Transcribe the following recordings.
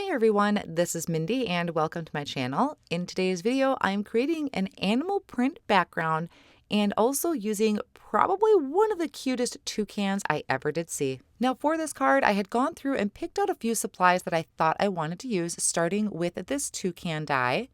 Hi everyone, this is Mindy and welcome to my channel. In today's video, I'm creating an animal print background and also using probably one of the cutest toucans I ever did see. Now for this card, I had gone through and picked out a few supplies that I thought I wanted to use, starting with this toucan die.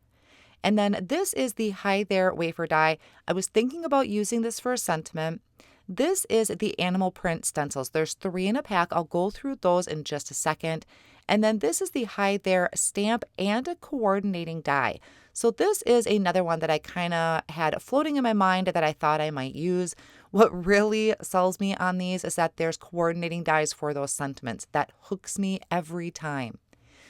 And then this is the There Wafer Die. I was thinking about using this for a sentiment. This is the animal print stencils. There's 3 in a pack. I'll go through those in just a second. And then this is the There stamp and a coordinating die. So this is another one that I kind of had floating in my mind that I thought I might use. What really sells me on these is that there's coordinating dies for those sentiments. That hooks me every time.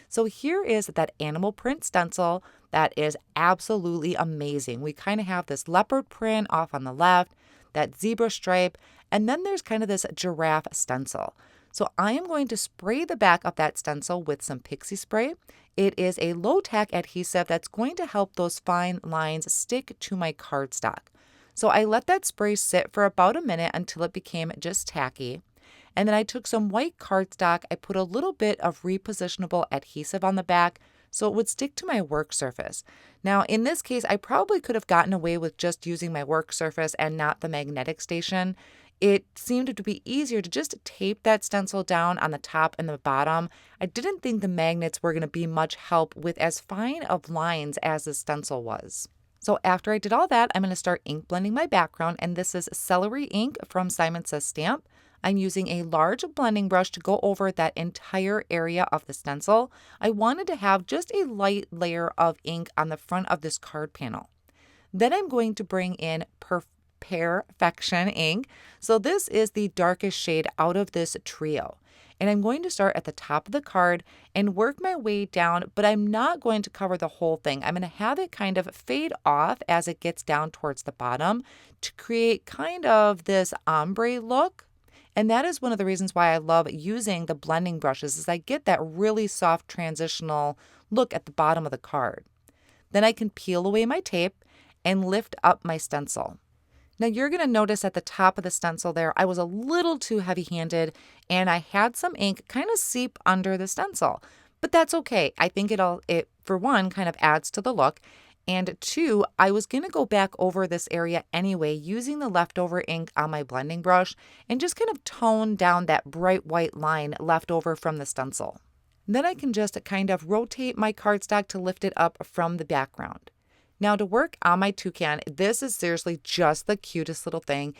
So here is that animal print stencil that is absolutely amazing. We kind of have this leopard print off on the left, that zebra stripe, and then there's kind of this giraffe stencil. So I am going to spray the back of that stencil with some Pixie Spray. It is a low tack adhesive that's going to help those fine lines stick to my cardstock. So I let that spray sit for about a minute until it became just tacky. And then I took some white cardstock. I put a little bit of repositionable adhesive on the back so it would stick to my work surface. Now, in this case, I probably could have gotten away with just using my work surface and not the magnetic station. It seemed to be easier to just tape that stencil down on the top and the bottom. I didn't think the magnets were going to be much help with as fine of lines as the stencil was. So after I did all that, I'm going to start ink blending my background, and this is Celery Ink from Simon Says Stamp. I'm using a large blending brush to go over that entire area of the stencil. I wanted to have just a light layer of ink on the front of this card panel. Then I'm going to bring in Pearfection Ink. So this is the darkest shade out of this trio. And I'm going to start at the top of the card and work my way down, but I'm not going to cover the whole thing. I'm going to have it kind of fade off as it gets down towards the bottom to create kind of this ombre look. And that is one of the reasons why I love using the blending brushes, is I get that really soft transitional look at the bottom of the card. Then I can peel away my tape and lift up my stencil. Now you're going to notice at the top of the stencil there, I was a little too heavy-handed and I had some ink kind of seep under the stencil, but that's okay. I think it for one kind of adds to the look. And 2, I was going to go back over this area anyway using the leftover ink on my blending brush and just kind of tone down that bright white line left over from the stencil. Then I can just kind of rotate my cardstock to lift it up from the background. Now to work on my toucan, this is seriously just the cutest little thing.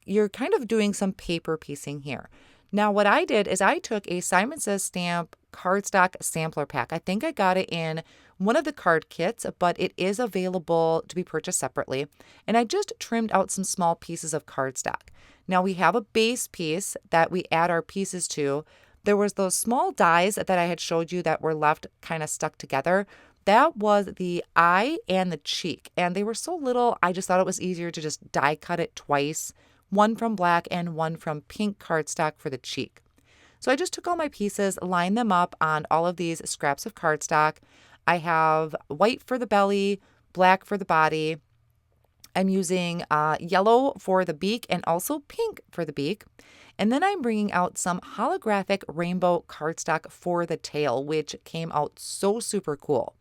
You're kind of doing some paper piecing here. Now what I did is I took a Simon Says Stamp cardstock sampler pack. I think I got it in one of the card kits, but it is available to be purchased separately. And I just trimmed out some small pieces of cardstock. Now we have a base piece that we add our pieces to. There was those small dies that I had showed you that were left kind of stuck together. That was the eye and the cheek. And they were so little, I just thought it was easier to just die cut it twice. One from black and one from pink cardstock for the cheek. So I just took all my pieces, lined them up on all of these scraps of cardstock. I have white for the belly, black for the body. I'm using yellow for the beak and also pink for the beak. And then I'm bringing out some Holographic Rainbow cardstock for the tail, which came out so super cool.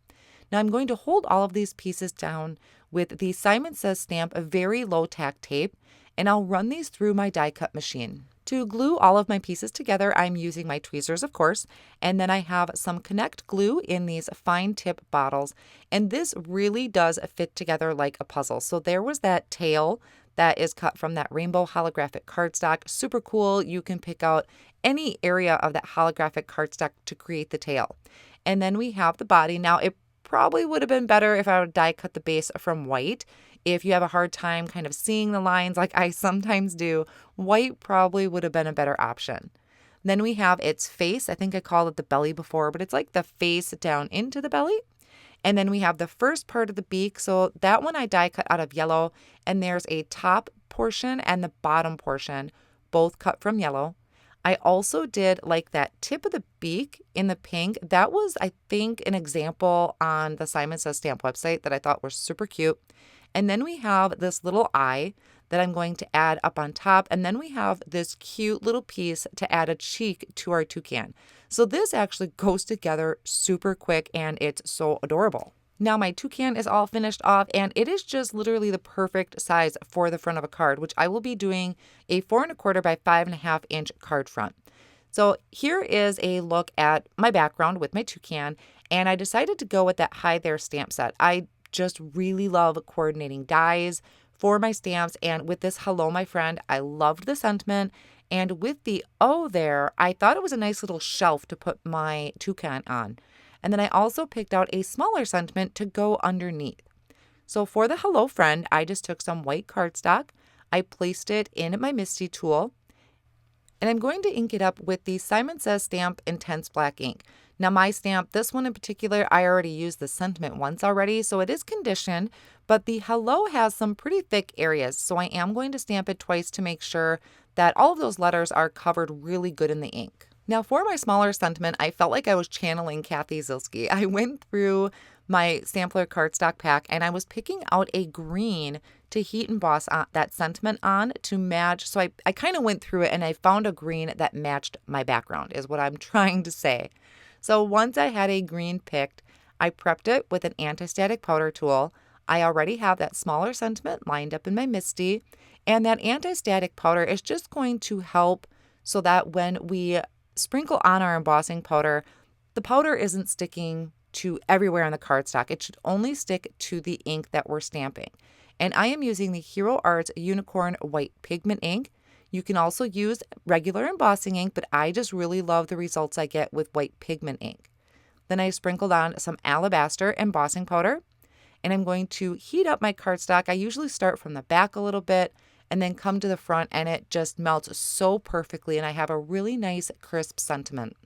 Now I'm going to hold all of these pieces down with the Simon Says Stamp very low tack tape, and I'll run these through my die cut machine. To glue all of my pieces together, I'm using my tweezers, of course, and then I have some Connect glue in these fine tip bottles, and this really does fit together like a puzzle. So there was that tail that is cut from that rainbow holographic cardstock. Super cool. You can pick out any area of that holographic cardstock to create the tail. And then we have the body. Now it probably would have been better if I would die cut the base from white. If you have a hard time kind of seeing the lines like I sometimes do, white probably would have been a better option. Then we have its face. I think I called it the belly before, but it's like the face down into the belly. And then we have the first part of the beak. So that one I die cut out of yellow, and there's a top portion and the bottom portion, both cut from yellow. I also did like that tip of the beak in the pink. That was, I think, an example on the Simon Says Stamp website that I thought was super cute. And then we have this little eye that I'm going to add up on top. And then we have this cute little piece to add a cheek to our toucan. So this actually goes together super quick and it's so adorable. Now my toucan is all finished off and it is just literally the perfect size for the front of a card, which I will be doing a 4 1/4 by 5.5 inch card front. So here is a look at my background with my toucan, and I decided to go with that Hi There stamp set. I just really love coordinating dies for my stamps, and with this Hello My Friend, I loved the sentiment, and with the Oh There, I thought it was a nice little shelf to put my toucan on. And then I also picked out a smaller sentiment to go underneath. So for the Hello Friend, I just took some white cardstock, I placed it in my Misti tool, and I'm going to ink it up with the Simon Says Stamp Intense Black ink. Now my stamp, this one in particular, I already used the sentiment once already, so it is conditioned, but the Hello has some pretty thick areas, so I am going to stamp it twice to make sure that all of those letters are covered really good in the ink. Now for my smaller sentiment, I felt like I was channeling Kathy Zilski. I went through my sampler cardstock pack and I was picking out a green to heat emboss that sentiment on to match. So I kind of went through it and I found a green that matched my background is what I'm trying to say. So once I had a green picked, I prepped it with an anti-static powder tool. I already have that smaller sentiment lined up in my Misti, and that anti-static powder is just going to help so that when we sprinkle on our embossing powder, the powder isn't sticking to everywhere on the cardstock. It should only stick to the ink that we're stamping. And I am using the Hero Arts Unicorn White Pigment Ink. You can also use regular embossing ink, but I just really love the results I get with white pigment ink. Then I sprinkled on some Alabaster embossing powder, and I'm going to heat up my cardstock. I usually start from the back a little bit and then come to the front, and it just melts so perfectly, and I have a really nice crisp sentiment.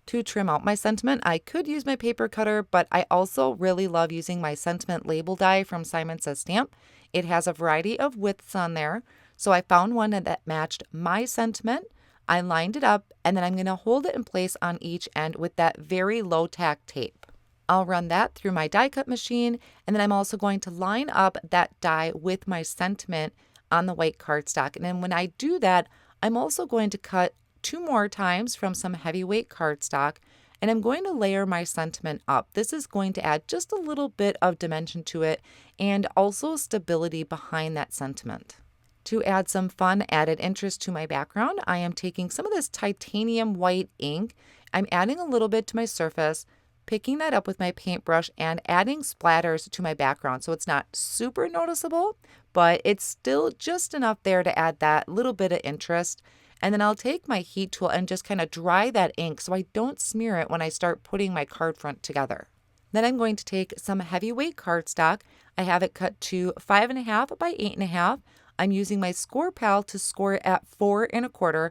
To trim out my sentiment, I could use my paper cutter, but I also really love using my sentiment label die from Simon Says Stamp. It has a variety of widths on there, so I found one that matched my sentiment. I lined it up, and then I'm going to hold it in place on each end with that very low tack tape. I'll run that through my die cut machine, and then I'm also going to line up that die with my sentiment on the white cardstock. And then when I do that, I'm also going to cut 2 more times from some heavyweight cardstock, and I'm going to layer my sentiment up. This is going to add just a little bit of dimension to it and also stability behind that sentiment. To add some fun added interest to my background, I am taking some of this titanium white ink. I'm adding a little bit to my surface, picking that up with my paintbrush and adding splatters to my background. So it's not super noticeable, but it's still just enough there to add that little bit of interest. And then I'll take my heat tool and just kind of dry that ink so I don't smear it when I start putting my card front together. Then I'm going to take some heavyweight cardstock. I have it cut to 5.5 by 8.5. I'm using my Scor Pal to score it at 4 1/4.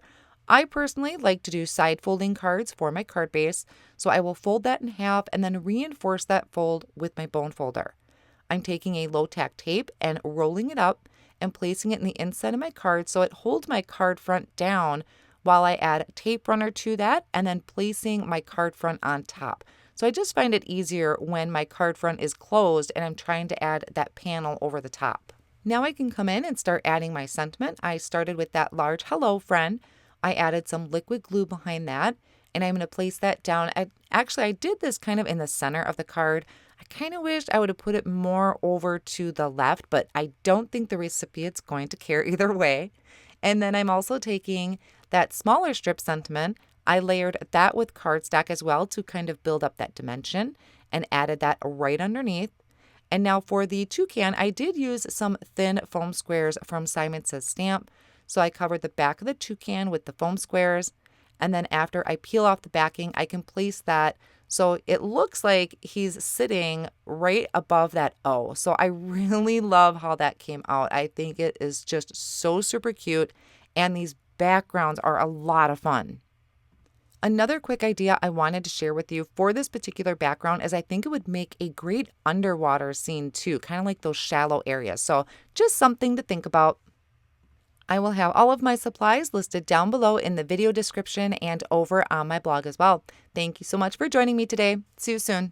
I personally like to do side folding cards for my card base, so I will fold that in half and then reinforce that fold with my bone folder. I'm taking a low tack tape and rolling it up and placing it in the inside of my card so it holds my card front down while I add a tape runner to that and then placing my card front on top. So I just find it easier when my card front is closed and I'm trying to add that panel over the top. Now I can come in and start adding my sentiment. I started with that large Hello Friend. I added some liquid glue behind that, and I'm going to place that down. I did this kind of in the center of the card. I kind of wished I would have put it more over to the left, but I don't think the recipient's going to care either way. And then I'm also taking that smaller strip sentiment. I layered that with cardstock as well to kind of build up that dimension and added that right underneath. And now for the toucan, I did use some thin foam squares from Simon Says Stamp. So I covered the back of the toucan with the foam squares. And then after I peel off the backing, I can place that so it looks like he's sitting right above that O. So I really love how that came out. I think it is just so super cute. And these backgrounds are a lot of fun. Another quick idea I wanted to share with you for this particular background is I think it would make a great underwater scene too, kind of like those shallow areas. So just something to think about. I will have all of my supplies listed down below in the video description and over on my blog as well. Thank you so much for joining me today. See you soon.